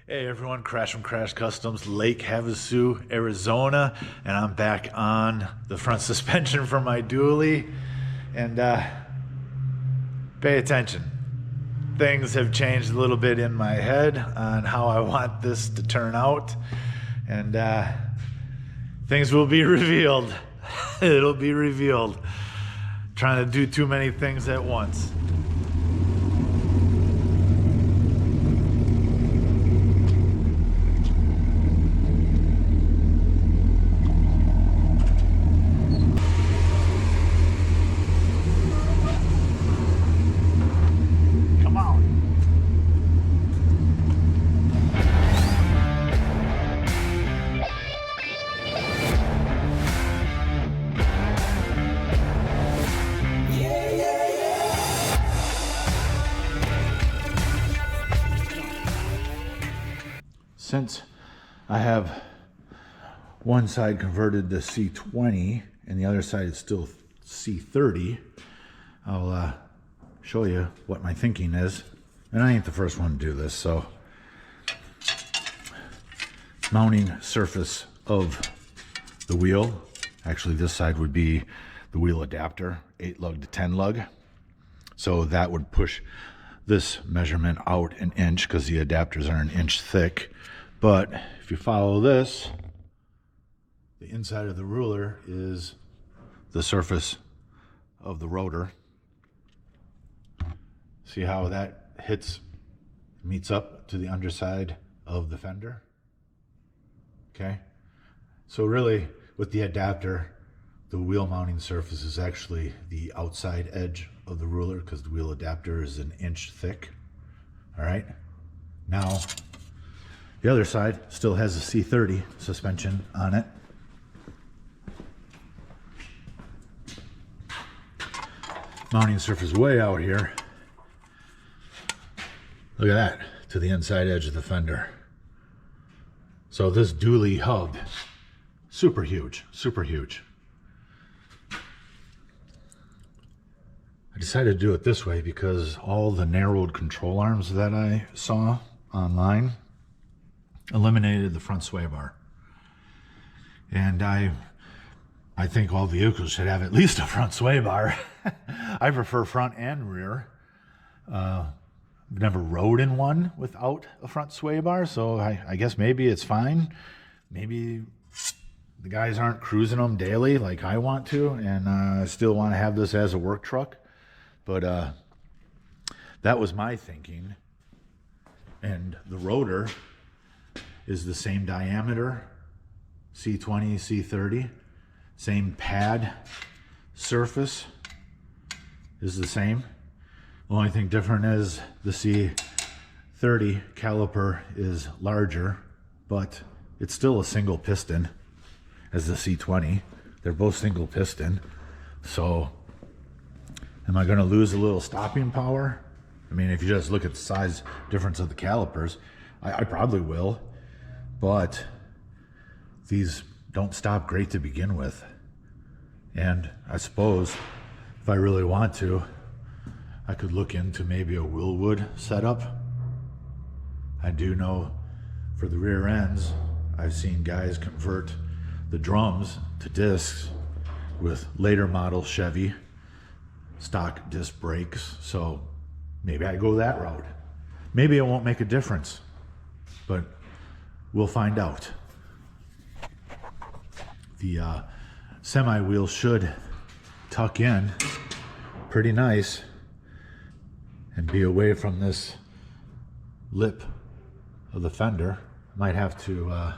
Hey everyone, Crash from Crash Customs, Lake Havasu, Arizona, and I'm back on the front suspension for my dually. And pay attention. Things have changed a little bit in my head on how I want this to turn out, and things will be revealed. It'll be revealed. Trying to do too many things at once. Since I have one side converted to C20 and the other side is still C30, I'll show you what my thinking is. And I ain't the first one to do this, so mounting surface of the wheel. Actually, this side would be the wheel adapter, 8 lug to 10 lug. So that would push this measurement out an inch because the adapters are an inch thick. But if you follow this, the inside of the ruler is the surface of the rotor. See how that meets up to the underside of the fender? Okay. So really, with the adapter, the wheel mounting surface is actually the outside edge of the ruler because the wheel adapter is an inch thick. All right. Now, the other side still has a C30 suspension on it. Mounting surface way out here. Look at that, to the inside edge of the fender. So this dually hub, super huge, super huge. I decided to do it this way because all the narrowed control arms that I saw online eliminated the front sway bar. And I think all vehicles should have at least a front sway bar. I prefer front and rear. I've never rode in one without a front sway bar, so I guess maybe it's fine. Maybe the guys aren't cruising them daily like I want to, and I still want to have this as a work truck. But that was my thinking. And the rotor is the same diameter, C20, C30, same pad surface is the same. The only thing different is the C30 caliper is larger, but it's still a single piston as the C20. They're both single piston. So am I going to lose a little stopping power? I mean, if you just look at the size difference of the calipers, I probably will. But these don't stop great to begin with. And I suppose if I really want to, I could look into maybe a Willwood setup. I do know for the rear ends, I've seen guys convert the drums to discs with later model Chevy stock disc brakes. So maybe I go that route. Maybe it won't make a difference, but we'll find out. The semi wheel should tuck in pretty nice and be away from this lip of the fender. Might have to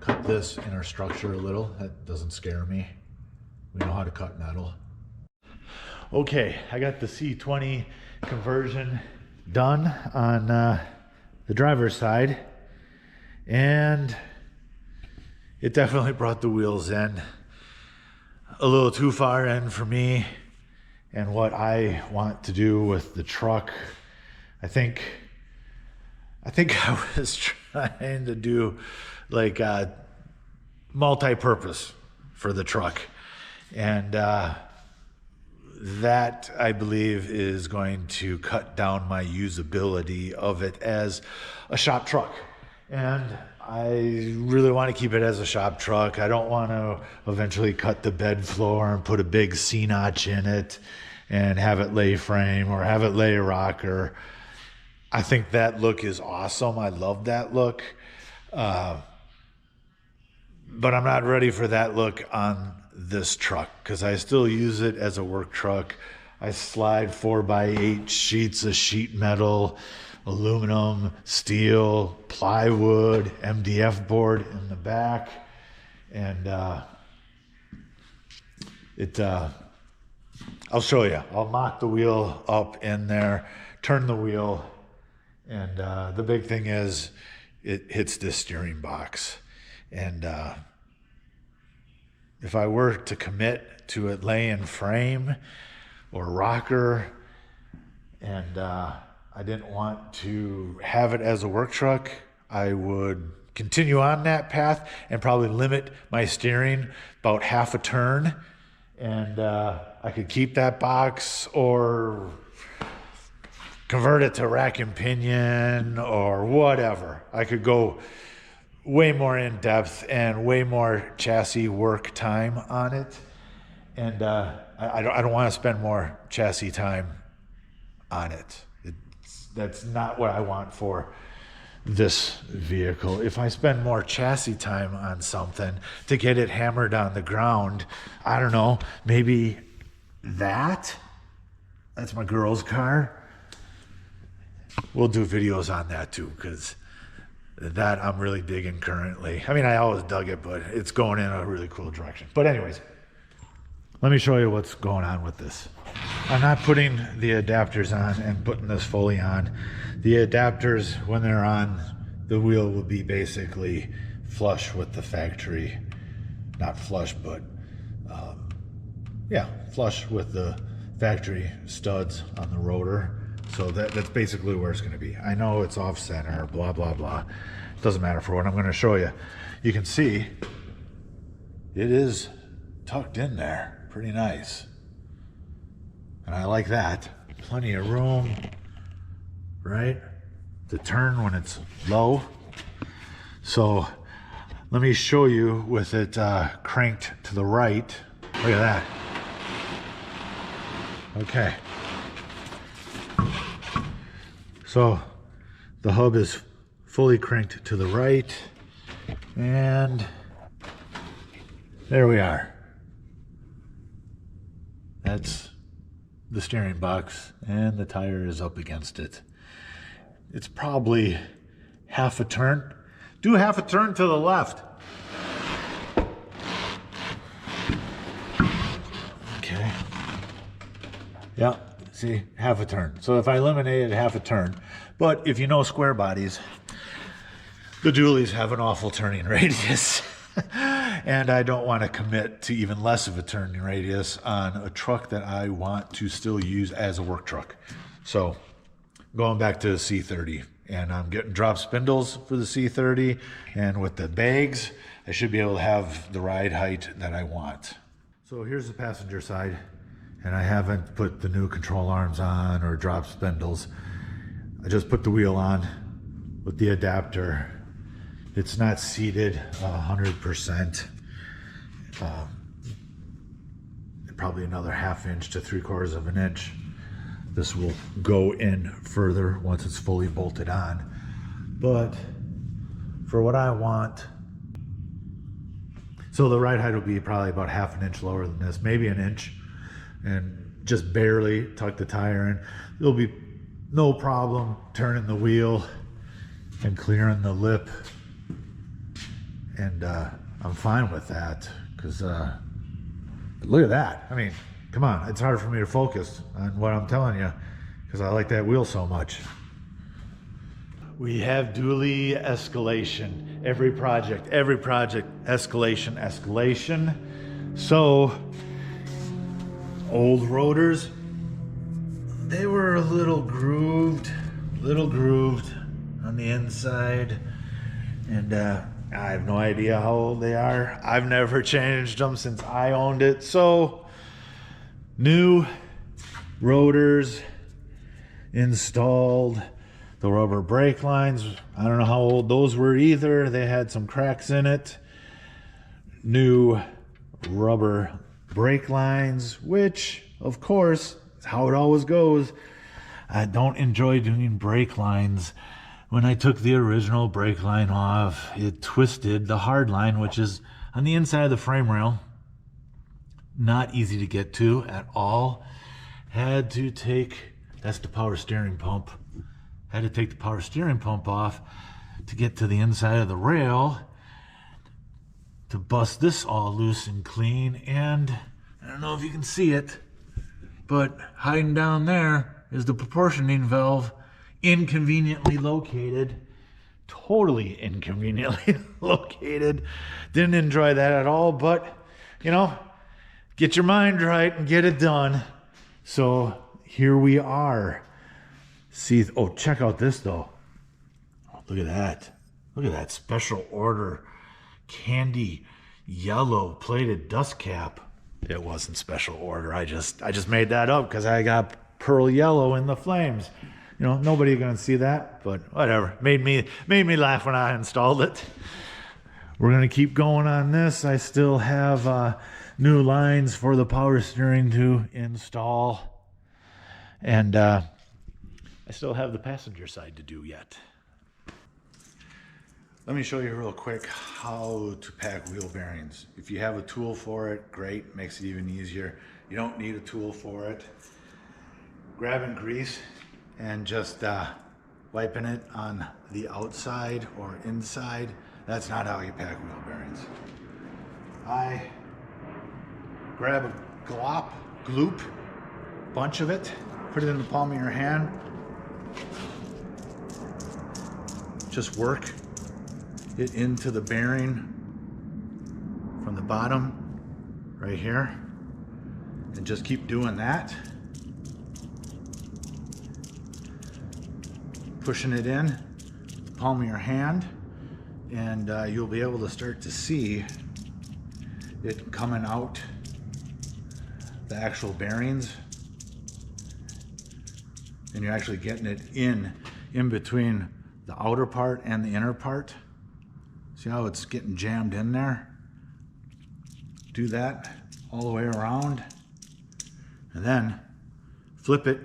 cut this inner structure a little. That doesn't scare me. We know how to cut metal. Okay, I got the C20 conversion done on the driver's side, and it definitely brought the wheels in a little too far in for me and what I want to do with the truck. I think I was trying to do like a multi-purpose for the truck, and that I believe is going to cut down my usability of it as a shop truck. And I really want to keep it as a shop truck. I don't want to eventually cut the bed floor and put a big C-notch in it and have it lay frame or have it lay rocker. I think that look is awesome. I love that look. But I'm not ready for that look on this truck because I still use it as a work truck. I slide 4x8 sheets of sheet metal, aluminum, steel, plywood, MDF board in the back. And I'll show you. I'll knock the wheel up in there, turn the wheel, and the big thing is it hits this steering box. And if I were to commit to it laying frame or rocker, and I didn't want to have it as a work truck, I would continue on that path and probably limit my steering about half a turn, and I could keep that box or convert it to rack and pinion or whatever. I could go way more in depth and way more chassis work time on it. And I don't want to spend more chassis time on it. That's not what I want for this vehicle. If I spend more chassis time on something to get it hammered on the ground, I don't know, maybe that's my girl's car. We'll do videos on that too, because that I'm really digging currently. I mean, I always dug it, but it's going in a really cool direction. But anyways, let me show you what's going on with this. I'm not putting the adapters on and putting this fully on. The adapters, when they're on, the wheel will be basically flush with the factory. Not flush, but yeah, flush with the factory studs on the rotor. So that's basically where it's going to be. I know it's off center, blah, blah, blah. It doesn't matter for what I'm going to show you. You can see it is tucked in there. Pretty nice. And I like that. Plenty of room, right? To turn when it's low. So let me show you with it cranked to the right. Look at that. Okay. So the hub is fully cranked to the right, and there we are. That's the steering box, and the tire is up against it. It's probably half a turn. Do half a turn to the left. Okay. Yeah. See, half a turn. So if I eliminated half a turn, but if you know square bodies, the dualies have an awful turning radius. And I don't want to commit to even less of a turning radius on a truck that I want to still use as a work truck. So going back to the C30, and I'm getting drop spindles for the C30, and with the bags, I should be able to have the ride height that I want. So here's the passenger side. And I haven't put the new control arms on or drop spindles. I just put the wheel on with the adapter. It's not seated 100%. Probably another 1/2 inch to 3/4 of an inch. This will go in further once it's fully bolted on. But for what I want, so the ride height will be probably about 1/2 inch lower than this, maybe an inch. And just barely tuck the tire in. There'll be no problem turning the wheel and clearing the lip, and I'm fine with that, because look at that. I mean, come on, it's hard for me to focus on what I'm telling you because I like that wheel so much. We have dually escalation. Every project, escalation. So old rotors, they were a little grooved on the inside, and I have no idea how old they are. I've never changed them since I owned it. So new rotors installed. The rubber brake lines, I don't know how old those were either. They had some cracks in it. New rubber brake lines, which of course is how it always goes. I don't enjoy doing brake lines. When I took the original brake line off, it twisted the hard line, which is on the inside of the frame rail. Not easy to get to at all. Had to take, that's the power steering pump. Had to take the power steering pump off to get to the inside of the rail to bust this all loose and clean. And I don't know if you can see it, but hiding down there is the proportioning valve, inconveniently located. Totally inconveniently located. Didn't enjoy that at all, but you know, get your mind right and get it done. So here we are. See, oh, check out this though. Oh, look at that. Look at that special order candy yellow plated dust cap. It wasn't special order. I just made that up because I got pearl yellow in the flames. You know, nobody gonna see that, but whatever. Made me laugh when I installed it. We're gonna keep going on this. I still have new lines for the power steering to install, and I still have the passenger side to do yet. Let me show you real quick how to pack wheel bearings. If you have a tool for it, great, makes it even easier. You don't need a tool for it. Grabbing grease and just wiping it on the outside or inside, that's not how you pack wheel bearings. I grab a gloop, bunch of it, put it in the palm of your hand. Just work it into the bearing from the bottom right here, and just keep doing that. Pushing it in the palm of your hand, and you'll be able to start to see it coming out, the actual bearings, and you're actually getting it in between the outer part and the inner part. See how it's getting jammed in there? Do that all the way around, and then flip it,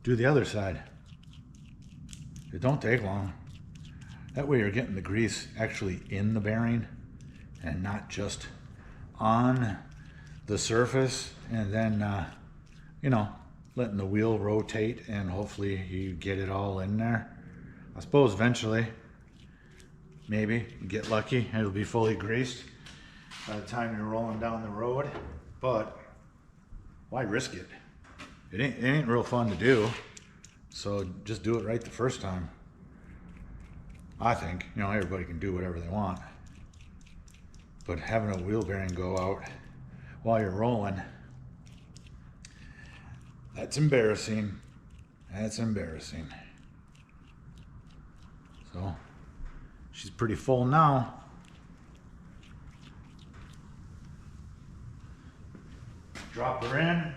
do the other side. It don't take long. That way you're getting the grease actually in the bearing and not just on the surface, and then you know, letting the wheel rotate, and hopefully you get it all in there. I suppose eventually, maybe you get lucky and it'll be fully greased by the time you're rolling down the road, but why risk it? It ain't real fun to do, so just do it right the first time. I think, you know, everybody can do whatever they want, but having a wheel bearing go out while you're rolling, that's embarrassing. That's embarrassing. So she's pretty full now. Drop her in,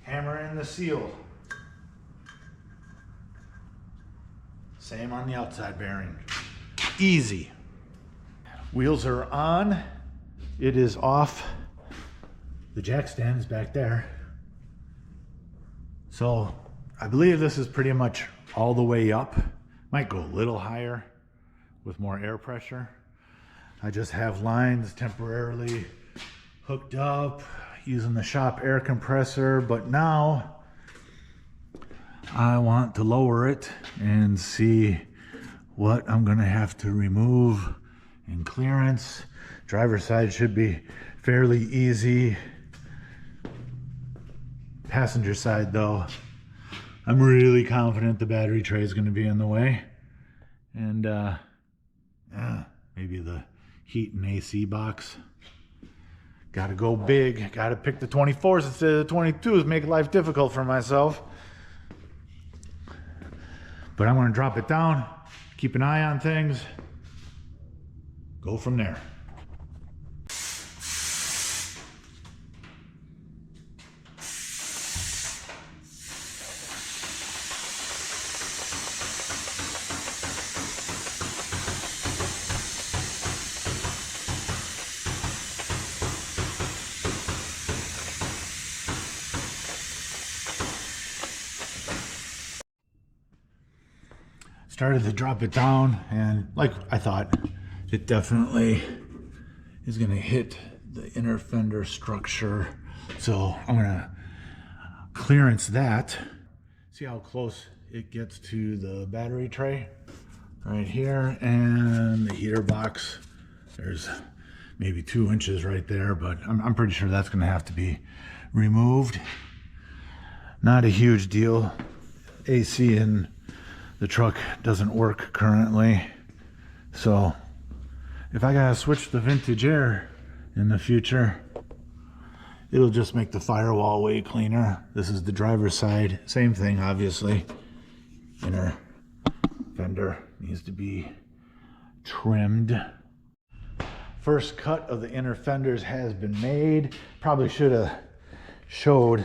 hammer in the seal. Same on the outside bearing. Easy. Wheels are on. It is off. The jack stand is back there. So I believe this is pretty much all the way up. Might go a little higher with more air pressure. I just have lines temporarily hooked up using the shop air compressor, but now I want to lower it and see what I'm gonna have to remove in clearance. Driver's side should be fairly easy. Passenger side though, I'm really confident the battery tray is going to be in the way, and maybe the heat and AC box. Got to go big. Got to pick the 24s instead of the 22s. Make life difficult for myself. But I'm going to drop it down, keep an eye on things, go from there. started to drop it down, and like I thought, it definitely is going to hit the inner fender structure. So I'm going to clearance that. See how close it gets to the battery tray right here, and the heater box. There's maybe 2 inches right there, but I'm pretty sure that's going to have to be removed. Not a huge deal. AC in the truck doesn't work currently, so if I gotta switch the vintage air in the future, it'll just make the firewall way cleaner. This is the driver's side, same thing obviously. Inner fender needs to be trimmed. First cut of the inner fenders has been made. Probably should have showed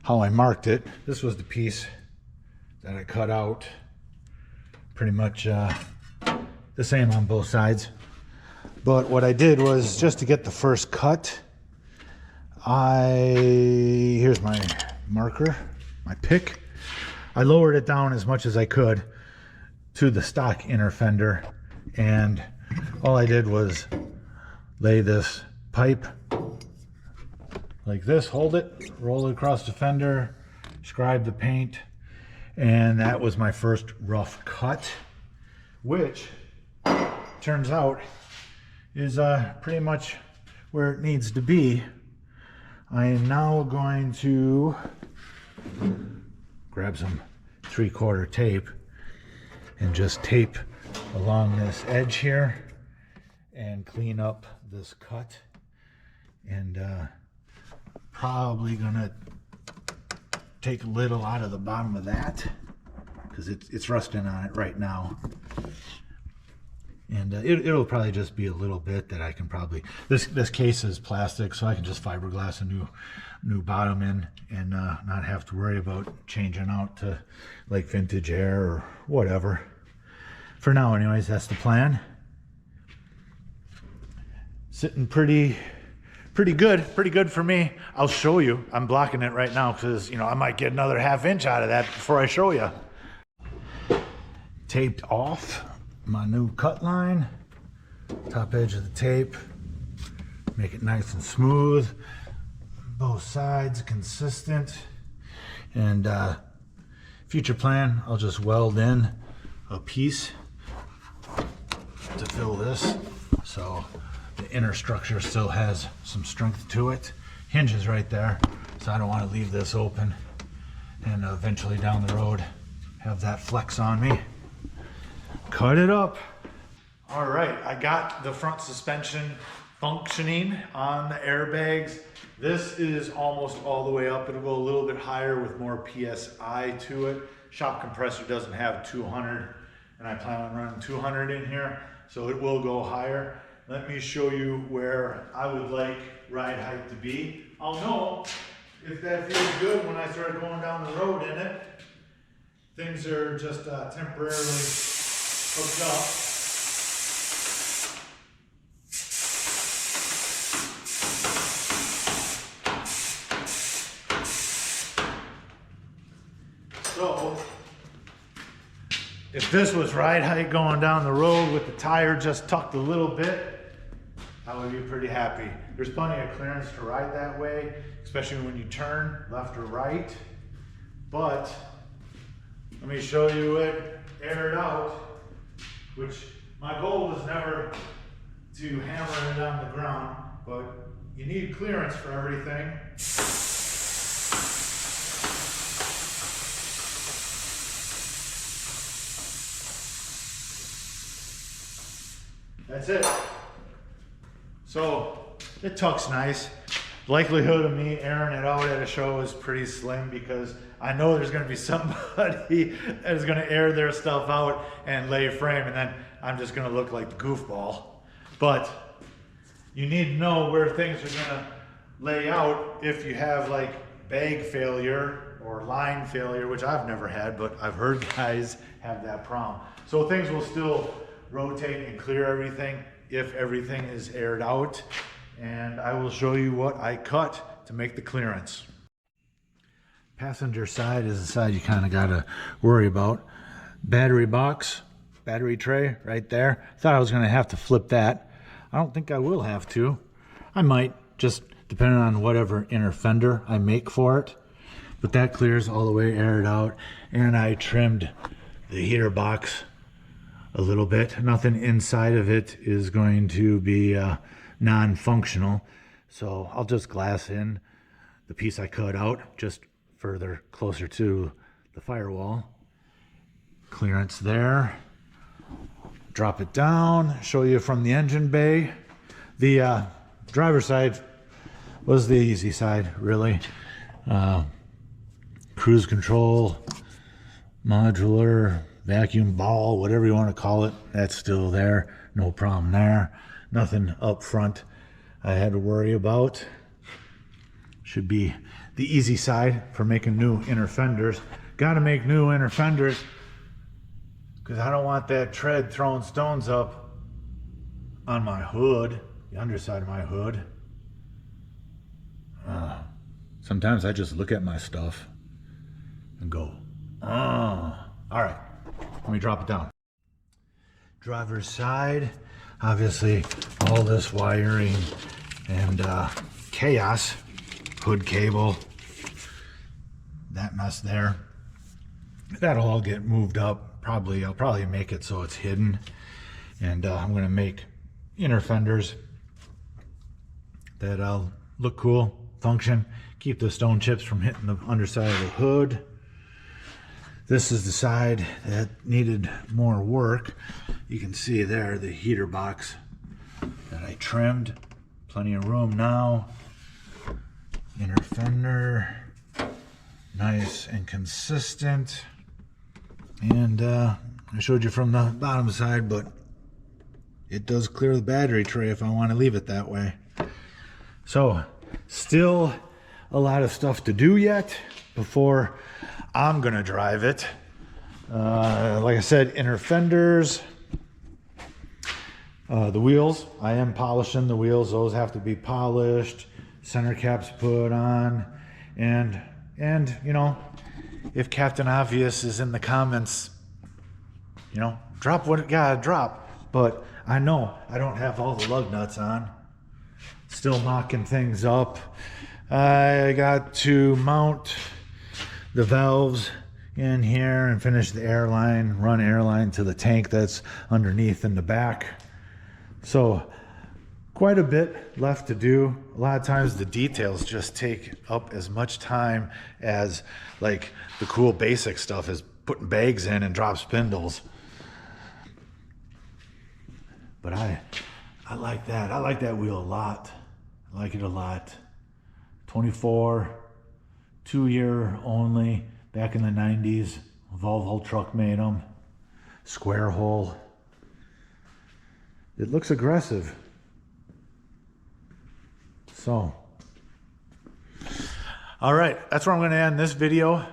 how I marked it. This was the piece that I cut out. Pretty much the same on both sides. But what I did was, just to get the first cut, here's my marker, my pick. I lowered it down as much as I could to the stock inner fender, and all I did was lay this pipe like this, hold it, roll it across the fender, scribe the paint, and that was my first rough cut, which turns out is pretty much where it needs to be. I am now going to grab some 3/4 tape and just tape along this edge here and clean up this cut, and probably gonna take a little out of the bottom of that because it's rusting on it right now, and it'll probably just be a little bit that I can probably, this case is plastic, so I can just fiberglass a new bottom in and not have to worry about changing out to like vintage air or whatever. For now anyways, that's the plan. Sitting pretty good for me. I'll show you. I'm blocking it right now because, you know, I might get another 1/2 inch out of that before I show you. Taped off my new cut line, top edge of the tape, make it nice and smooth, both sides consistent, and future plan, I'll just weld in a piece to fill this, so the inner structure still has some strength to it. Hinges right there, so I don't want to leave this open and eventually down the road have that flex on me. Cut it up. All right, I got the front suspension functioning on the airbags. This is almost all the way up. It'll go a little bit higher with more PSI to it. Shop compressor doesn't have 200, and I plan on running 200 in here, so it will go higher. Let me show you where I would like ride height to be. I'll know if that feels good when I start going down the road in it. Things are just temporarily hooked up. So, if this was ride height going down the road with the tire just tucked a little bit, I would be pretty happy. There's plenty of clearance to ride that way, especially when you turn left or right. But let me show you it aired out, which my goal was never to hammer it on the ground, but you need clearance for everything. That's it. So it tucks nice. Likelihood of me airing it out at a show is pretty slim because I know there's going to be somebody that is going to air their stuff out and lay a frame, and then I'm just going to look like the goofball. But you need to know where things are going to lay out if you have like bag failure or line failure, which I've never had, but I've heard guys have that problem. So things will still rotate and clear everything if everything is aired out, and I will show you what I cut to make the clearance. Passenger side is the side you kind of got to worry about. battery box, battery tray right there. Thought I was going to have to flip that. I don't think I will have to. I might, just depending on whatever inner fender I make for it. But that clears all the way, aired out. And I trimmed the heater box a little bit. Nothing inside of it is going to be non-functional. So I'll just glass in the piece I cut out just further closer to the firewall. Clearance there. Drop it down, show you from the engine bay. The driver's side was the easy side, really. Cruise control, modular, vacuum ball, whatever you want to call it, that's still there. No problem there. Nothing up front I had to worry about. Should be the easy side for making new inner fenders. Got to make new inner fenders because I don't want that tread throwing stones up on my hood, the underside of my hood. Sometimes I just look at my stuff and go, oh. All right, let me drop it down. Driver's side, obviously all this wiring and chaos. Hood cable, that mess there. That'll all get moved up. I'll probably make it so it's hidden. And I'm going to make inner fenders that'll look cool, function, keep the stone chips from hitting the underside of the hood. This is the side that needed more work. You can see there the heater box that I trimmed. Plenty of room now. Inner fender, nice and consistent. And I showed you from the bottom side, but it does clear the battery tray if I want to leave it that way. So still a lot of stuff to do yet before I'm gonna drive it. Like I said, inner fenders, the wheels, I am polishing the wheels. Those have to be polished, center caps put on, and you know, if Captain Obvious is in the comments, you know, drop what it gotta drop. But I know I don't have all the lug nuts on. Still mocking things up. I got to mount the valves in here and finish the airline, run airline to the tank that's underneath in the back. So quite a bit left to do. A lot of times the details just take up as much time as like the cool basic stuff is putting bags in and drop spindles. But I like that. I like that wheel a lot. I like it a lot. 24, 2-year only, back in the 90s. Volvo truck made them. Square hole. It looks aggressive. So, all right, that's where I'm going to end this video.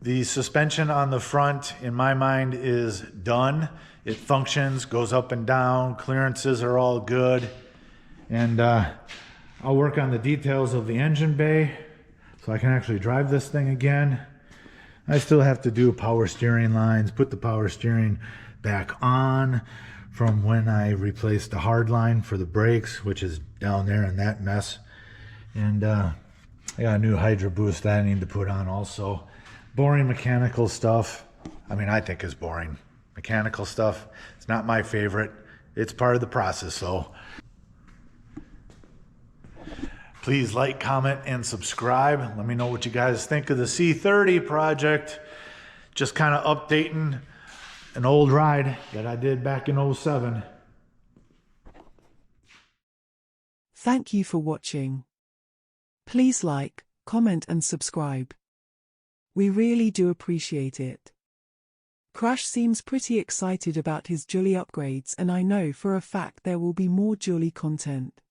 The suspension on the front, in my mind, is done. It functions, goes up and down, clearances are all good. And I'll work on the details of the engine bay so I can actually drive this thing again. I still have to do power steering lines, put the power steering back on from when I replaced the hard line for the brakes, which is down there in that mess. And I got a new Hydro Boost that I need to put on also. Boring mechanical stuff. I mean, I think is boring. Mechanical stuff, it's not my favorite. It's part of the process though. Please like, comment, and subscribe. Let me know what you guys think of the C30 project. Just kind of updating an old ride that I did back in '07. Thank you for watching. Please like, comment, and subscribe. We really do appreciate it. Crash seems pretty excited about his Julie upgrades, and I know for a fact there will be more Julie content.